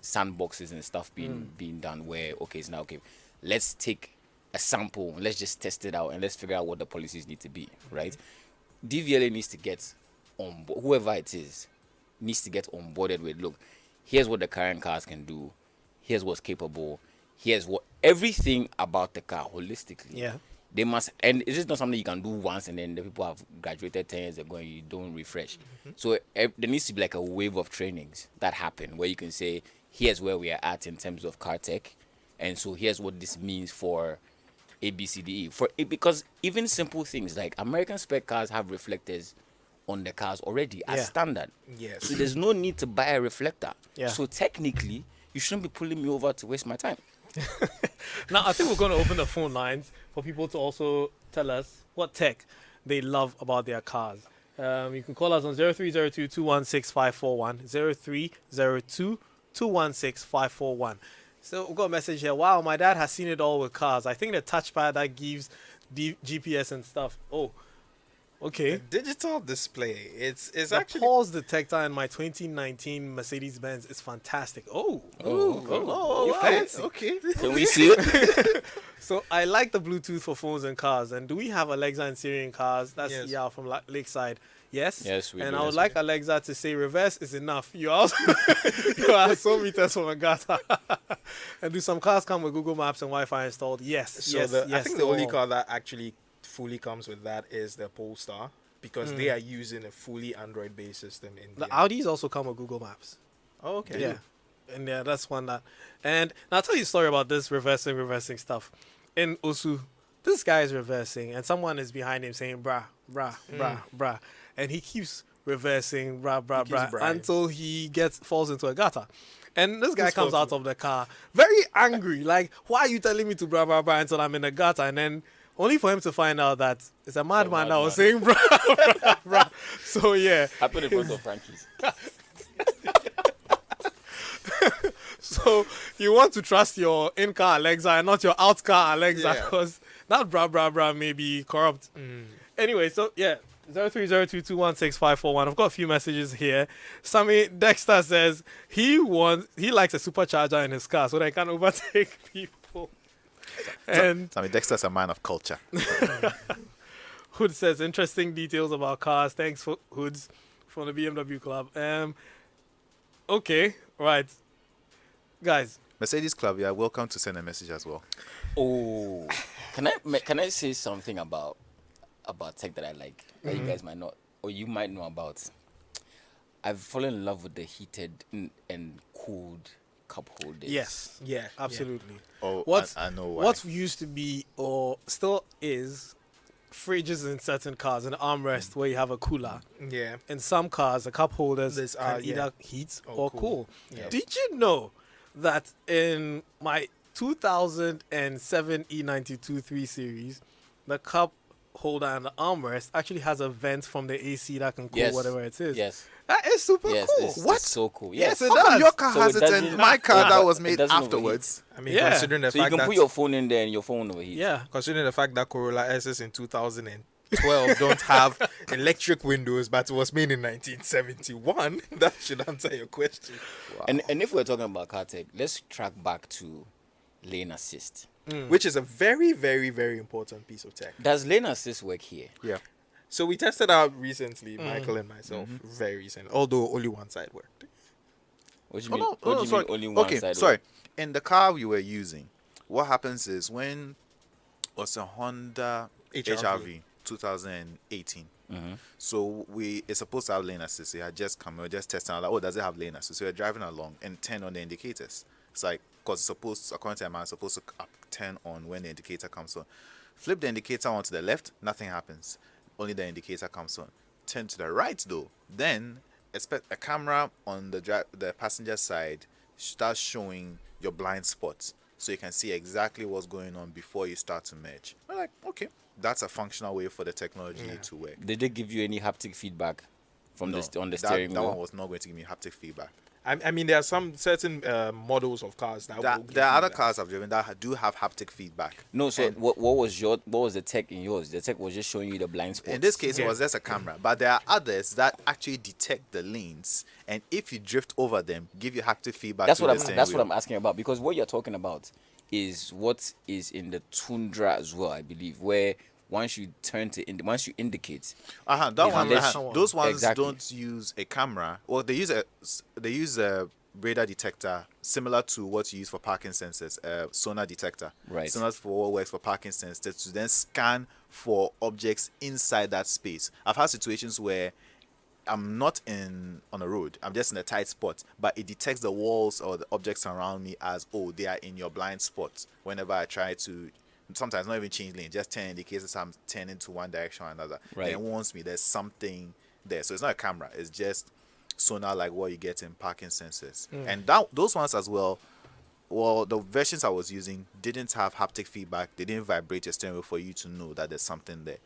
sandboxes and stuff being done where, let's take a sample, let's just test it out and let's figure out what the policies need to be, right? DVLA needs to get on board, whoever it is, needs to get onboarded with, look, here's what the current cars can do, here's what's capable, here's what, everything about the car holistically. Yeah. They must, and it's just not something you can do once and then the people have graduated 10 years ago and you don't refresh. So there needs to be like a wave of trainings that happen where you can say, here's where we are at in terms of car tech. And so here's what this means for ABCDE. Because even simple things like American spec cars have reflectors on the cars already as standard. Yes. So there's no need to buy a reflector. Yeah. So technically, you shouldn't be pulling me over to waste my time. Now, I think we're going to open the phone lines for people to also tell us what tech they love about their cars. You can call us on 0302-216-541, 0302-216-541. So we've got a message here. Wow, my dad has seen it all with cars. I think the touchpad that gives GPS and stuff. Oh, okay. The digital display. It's the actually pulse detector in my 2019 Mercedes-Benz is fantastic. Oh, fancy. Okay. Can we see it? So I like the Bluetooth for phones and cars. And do we have Alexa and Siri in cars? That's yes. from Lakeside. Yes. Yes, we do. And I would like Alexa to say reverse is enough. You also you are so meters from a gutter. And do some cars come with Google Maps and Wi-Fi installed? Yes. So yes. I think the only car that actually fully comes with that is the Polestar, because they are using a fully Android-based system. The Audis also come with Google Maps. Oh, okay. Yeah. And yeah, that's one that. And now I'll tell you a story about this reversing stuff. In Osu, this guy is reversing, and someone is behind him saying, brah, brah, brah, brah. And he keeps reversing, brah, brah, brah, until he falls into a gutter. And this guy comes out of the car very angry, like, why are you telling me to brah, brah, brah until I'm in a gutter? And then only for him to find out that it's a madman that was saying brah, brah, brah. So yeah. Happen in front of Frankie's. So you want to trust your in-car Alexa and not your out-car Alexa, because that brah, brah, brah may be corrupt. Anyway, so yeah. 0302216541. I've got a few messages here. Sammy Dexter says he likes a supercharger in his car so that he can overtake people. And I mean, Dexter's a man of culture. Hood says interesting details about cars. Thanks for Hoods from the BMW Club. Okay, right, guys. Mercedes Club, yeah, welcome to send a message as well. Oh, can I say something about tech that I like that you guys might not, or you might know about? I've fallen in love with the heated and cooled cup holders. Yes, Yeah, absolutely. Oh, I know why. What used to be or still is fridges in certain cars, an armrest where you have a cooler. Yeah. In some cars, the cup holders This can are, either heat or or cool. cool. Yeah. Did you know that in my 2007 E92 3 Series, the cup holder and the armrest actually has a vent from the AC that can cool Yes. whatever it is? Yes. That is super Yes. cool. It's so cool. Yes, Yes. it How come does. your car So has it it and doesn't- my car that was it made doesn't overheat. afterwards? I mean, Yeah. considering the So you fact can that put your phone in there and your phone overheats. Yeah. considering the fact that Corolla S's in 2012 don't have electric windows, but it was made in 1971, that should answer your question. And if we're talking about car tech, let's track back to lane assist. Which is a very, very, very important piece of tech. Does lane assist work here? Yeah. So we tested out recently, Michael and myself, very recent, although only one side worked. What do you Oh, mean? no, What no, do you sorry. mean only one Okay, side? sorry. In the car we were using, what happens is when was a Honda HRV 2018. So it's supposed to have lane assist. It had just come. We were just testing out. Like, oh, does it have lane assist? So we're driving along and turn on the indicators. It's like because it's supposed, according to the man, it's supposed to turn on when the indicator comes on. Flip the indicator onto the left, nothing happens. Only the indicator comes on. Turn to the right though, then expect a camera on the passenger side starts showing your blind spots, so you can see exactly what's going on before you start to merge. I'm like, okay, that's a functional way for the technology to work. Did they give you any haptic feedback from No, on the that steering one wheel? was not going to give me haptic feedback. I mean, there are some certain models of cars that will give There are you other that. cars I've driven that do have haptic feedback. No, so And what was the tech in yours? The tech was just showing you the blind spots. in this case, it Yeah. was just a camera, but there are others that actually detect the lanes, and if you drift over them, give you haptic feedback. that's through what the steering that's what wheel. I'm asking about, because what you're talking about is what is in the Tundra as well, I believe, where once you once you indicate, That Yeah, one, let's- those ones Exactly. don't use a camera. Well, they use a radar detector similar to what you use for parking sensors, sonar detector. Right. Similar for what works for parking sensors to then scan for objects inside that space. I've had situations where I'm not on a road. I'm just in a tight spot, but it detects the walls or the objects around me as, oh, they are in your blind spot. Whenever I try to, sometimes not even change lane, just turn indicators, I'm turning to one direction or another. Right. Then it warns me there's something there. So it's not a camera. It's just sonar like what you get in parking sensors. And those ones as well, the versions I was using didn't have haptic feedback. They didn't vibrate your steering wheel for you to know that there's something there.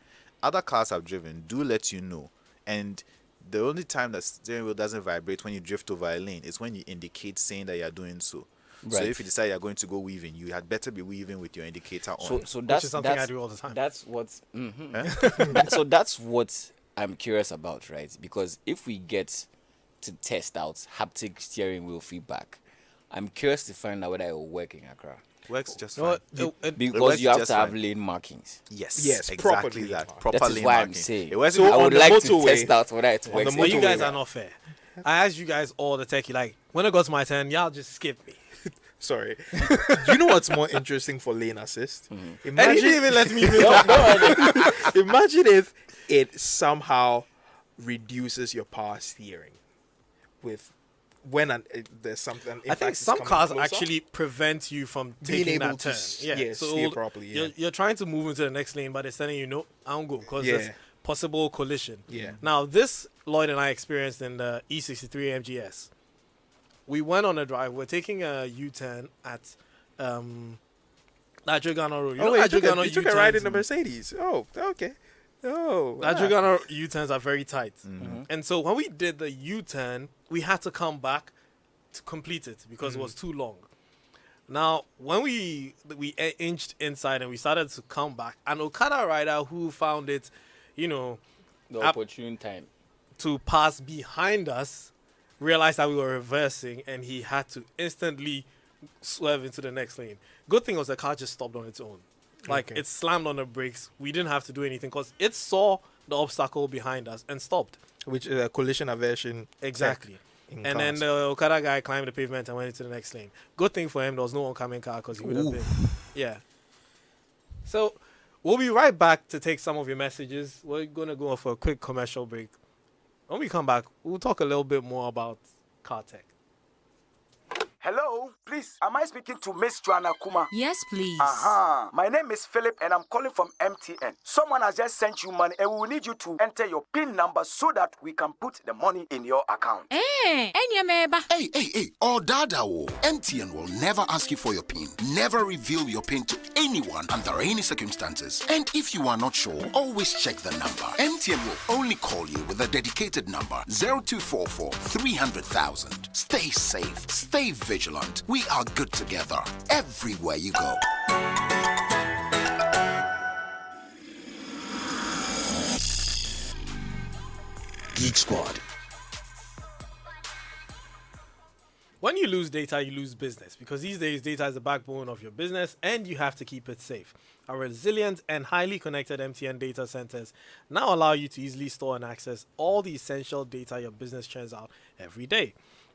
Other cars I've driven do let you know. And the only time the steering wheel doesn't vibrate when you drift over a lane is when you indicate saying that you're doing so. So Right. if you decide you're going to go weaving, you had better be weaving with your indicator on. so that's is something I do all the time. That's what. So that's what I'm curious about, right? Because if we get to test out haptic steering wheel feedback, I'm curious to find out whether it will work in Accra. Works just No, fine. Because works you have just to have fine. lane markings. Yes, Yes, exactly properly that. marked. Proper That is lane why I'm marking. saying. It wasn't So I even- on would the like to motorway- test out whether it the works. But you motorway, guys right? are not fair. I asked you guys all the techie. Like when it got to my turn, y'all just skip me. Sorry. You know what's more interesting for lane assist? And he Imagine, didn't even let me. imagine if it somehow reduces your power steering with when there's something. I think some cars actually prevent you from Being taking able that to turn. steer properly, yeah. You're trying to move into the next lane, but it's telling you no, I don't go because Yeah. there's possible collision. Yeah. Now this Lloyd and I experienced in the E63 MGS. We went on a drive. We're taking a U-turn at Adrigano Road. You know you took Adrigano you took a ride in the U-turns- Mercedes. Oh, okay. Oh, Adrigano U-turns are very tight. And so when we did the U-turn, we had to come back to complete it because it was too long. Now, when we inched inside and we started to come back, an Okada rider who found it, The opportune time. to pass behind us, realized that we were reversing, and he had to instantly swerve into the next lane. Good thing was the car just stopped on its own. Like, it slammed on the brakes. We didn't have to do anything because it saw the obstacle behind us and stopped. Which is a collision aversion. Exactly. in And then cars. the Okada guy climbed the pavement and went into the next lane. Good thing for him, there was no oncoming car because he would have been. Yeah. So, we'll be right back to take some of your messages. We're going to go for a quick commercial break. When we come back, we'll talk a little bit more about car tech. Hello, please, am I speaking to Miss Joanna Kuma? Yes, please. My name is Philip and I'm calling from MTN. Someone has just sent you money and we will need you to enter your PIN number so that we can put the money in your account. Hey, Oh, Dada, MTN will never ask you for your PIN. Never reveal your PIN to anyone under any circumstances. And if you are not sure, always check the number. MTN will only call you with a dedicated number 0244 300,000. Stay safe, stay vigilant. We are good together everywhere you go. Geek Squad. When you lose data, you lose business because these days data is the backbone of your business and you have to keep it safe. Our resilient and highly connected MTN data centers now allow you to easily store and access all the essential data your business churns out every day.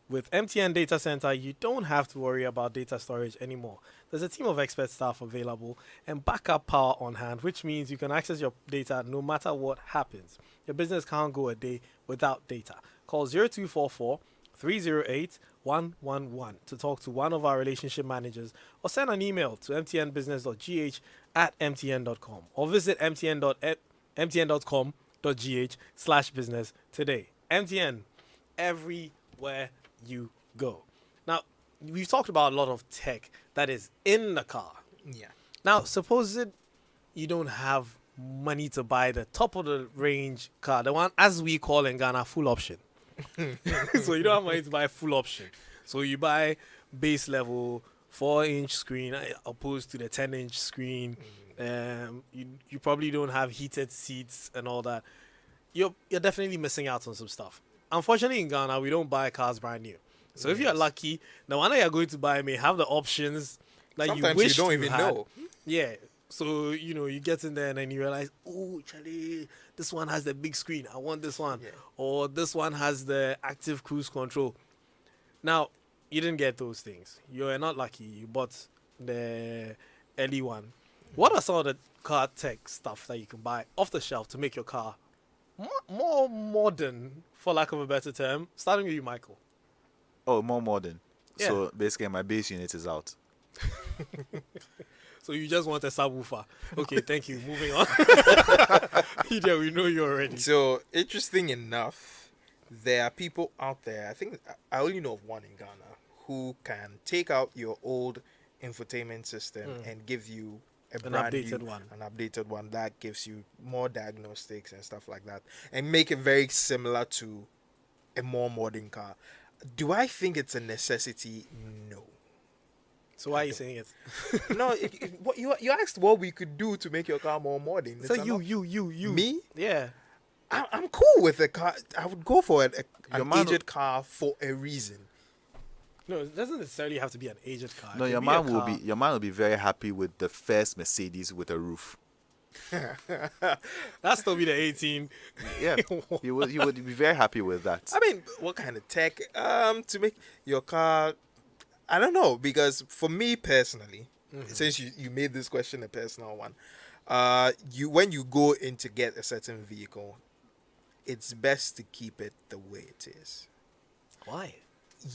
With MTN Data Center, you don't have to worry about data storage anymore. There's a team of expert staff available and backup power on hand, which means you can access your data no matter what happens. Your business can't go a day without data. Call 0244 308 111 to talk to one of our relationship managers or send an email to mtnbusiness.gh@mtn.com or visit mtn.com.gh/business today. MTN, everywhere you go. Now, we've talked about a lot of tech that is in the car. Yeah. Now, suppose you don't have money to buy the top of the range car, the one as we call in Ghana full option. So you don't have money to buy full option. So you buy base level 4-inch screen opposed to the 10-inch screen. You probably don't have heated seats and all that. You're definitely missing out on some stuff. Unfortunately, in Ghana, we don't buy cars brand new. So if you're lucky, the one that you're going to buy may have the options that Sometimes you wish you don't you even had. know. Yeah. So, you get in there and then you realize, oh, Charlie, this one has the big screen. I want this one. Yeah. Or this one has the active cruise control. Now, you didn't get those things. You're not lucky. You bought the early one. What are some of the car tech stuff that you can buy off the shelf to make your car more modern, for lack of a better term? Starting with you, Michael. Oh, more modern. Yeah. So basically, my base unit is out. So you just want a subwoofer. Okay, thank you. Moving on. Yeah, we know you already. So, interesting enough, there are people out there, I think I only know of one in Ghana, who can take out your old infotainment system and give you an updated one that gives you more diagnostics and stuff like that, and make it very similar to a more modern car. Do I think it's a necessity? No. So why are you saying it? No, what you asked what we could do to make your car more modern. So you. Me? Yeah. I'm cool with the car. I would go for an man aged car for a reason. No, it doesn't necessarily have to be an aged car. It No, can your be man a will car. be very happy with the first Mercedes with a roof. That's still be the 18. Yeah, you would be very happy with that. I mean, what kind of tech to make your car? I don't know, because for me personally, since you made this question a personal one, when you go in to get a certain vehicle, it's best to keep it the way it is. Why?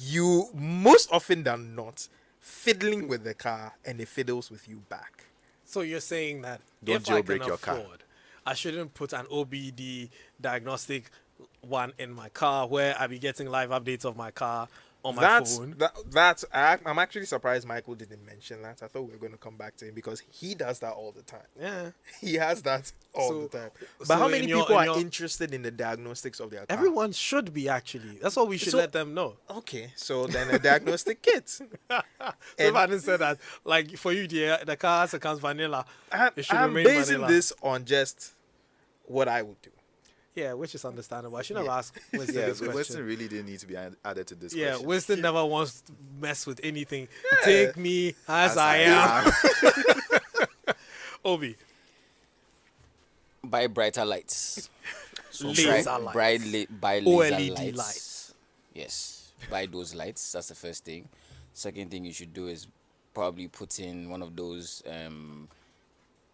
You most often than not fiddling with the car, and it fiddles with you back. So you're saying that Don't if I can jailbreak your car. afford, I shouldn't put an OBD diagnostic one in my car where I be getting live updates of my car on my phone. I'm actually surprised Michael didn't mention that. I thought we were going to come back to him because he does that all the time. Yeah. He has that all the time. But so how many in your- people in are your- interested in the diagnostics of their car? Everyone should be, actually. That's what we should So- let them know. Okay, so then a diagnostic kit. So if I didn't say that, like for you, the car comes vanilla. It should I'm remain basing vanilla. this on just what I would do. Yeah, which is understandable. I should have asked Winston Yeah, this but question. Winston really didn't need to be added to this Yeah, question. Winston never wants to mess with anything. Take me as I am. Obi. Buy brighter lights. Laser lights. Buy laser OLED lights. Yes, buy those lights. That's the first thing. Second thing you should do is probably put in one of those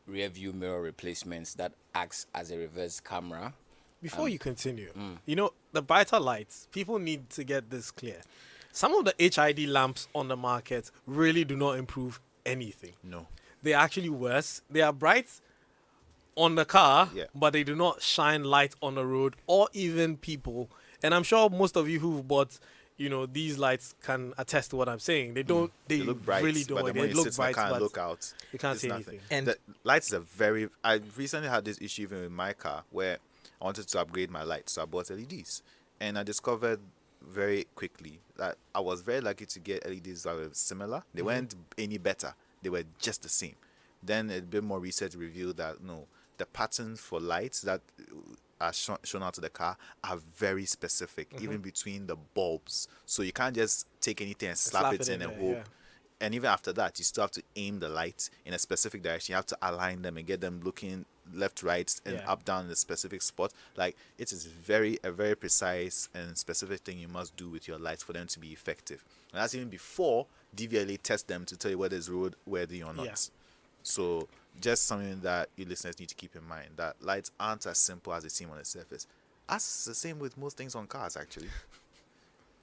rear view mirror replacements that acts as a reverse camera. Before you continue, you know, the brighter lights, people need to get this clear. Some of the HID lamps on the market really do not improve anything. No. They're actually worse. They are bright on the car, but they do not shine light on the road or even people. And I'm sure most of you who've bought, you know, these lights can attest to what I'm saying. They don't. They look bright, really don't. but then they when you look sit in bright, the car and but look out, you can't it's see nothing. anything. And the lights are very. I recently had this issue even with my car where I wanted to upgrade my lights, so I bought LEDs, and I discovered very quickly that I was very lucky to get LEDs that were similar. They weren't any better; they were just the same. Then a bit more research revealed that no, the patterns for lights that are shown out to the car are very specific, even between the bulbs. So you can't just take anything and slap it in and hope. Yeah. And even after that, you still have to aim the light in a specific direction. You have to align them and get them looking left, right, and up, down in a specific spot. Like, it is a very precise and specific thing you must do with your lights for them to be effective. And that's even before DVLA tests them to tell you whether it's roadworthy or not. Yeah. So just something that you listeners need to keep in mind, that lights aren't as simple as they seem on the surface. That's the same with most things on cars, actually.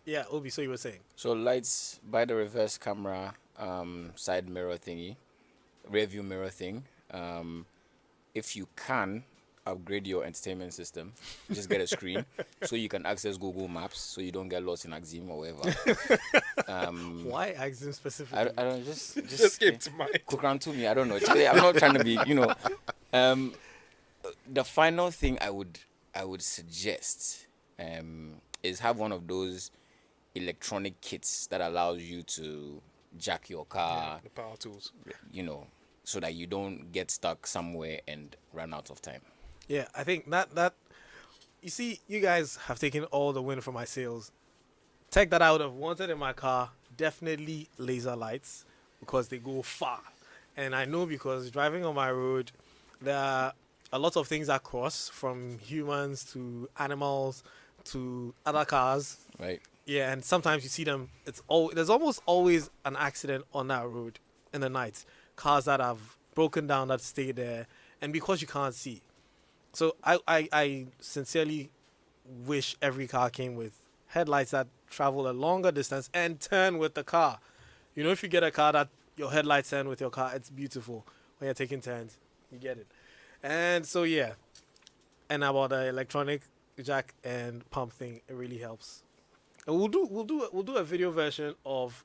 Yeah, Obi, so you were saying? So lights, buy the reverse camera, side mirror thingy, rear view mirror thing. If you can, upgrade your entertainment system. Just get a screen so you can access Google Maps, so you don't get lost in Axim or whatever. Why Axim specifically? I don't just came to mind. Cook around to me. I don't know. I'm not trying to be, you know. The final thing I would suggest is have one of those electronic kits that allows you to jack your car, the power tools, you know, so that you don't get stuck somewhere and run out of time. Yeah, I think that you see, you guys have taken all the win from my sales. Tech that I would have wanted in my car, definitely laser lights, because they go far. And I know, because driving on my road, there are a lot of things that cross, from humans to animals to other cars. Right. Yeah, and sometimes you see them. There's almost always an accident on that road in the night. Cars that have broken down that stay there, and because you can't see. So I sincerely wish every car came with headlights that travel a longer distance and turn with the car. You know, if you get a car that your headlights turn with your car, it's beautiful. When you're taking turns, you get it. And so yeah, and about the electronic jack and pump thing, it really helps. And we'll do a video version of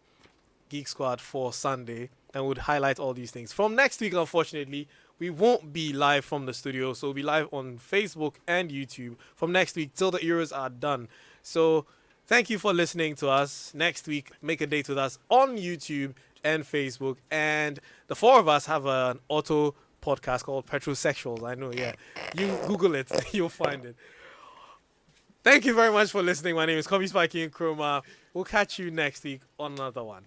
Geek Squad for Sunday, and we'll highlight all these things. From next week, unfortunately, we won't be live from the studio, so we'll be live on Facebook and YouTube from next week till the Euros are done. So thank you for listening to us. Next week, make a date with us on YouTube and Facebook. And the four of us have an auto podcast called Petrosexuals. I know, yeah. You Google it, you'll find it. Thank you very much for listening. My name is Kobby, Spiky, and Nkrumah. We'll catch you next week on another one.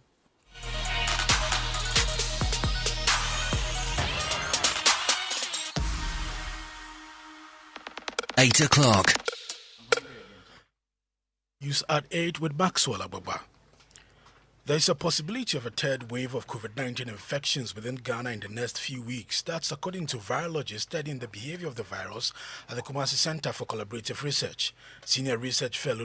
Eight o'clock. News at 8 with Maxwell Ababa. There is a possibility of a third wave of COVID-19 infections within Ghana in the next few weeks. That's according to virologists studying the behavior of the virus at the Kumasi Center for Collaborative Research. Senior research fellow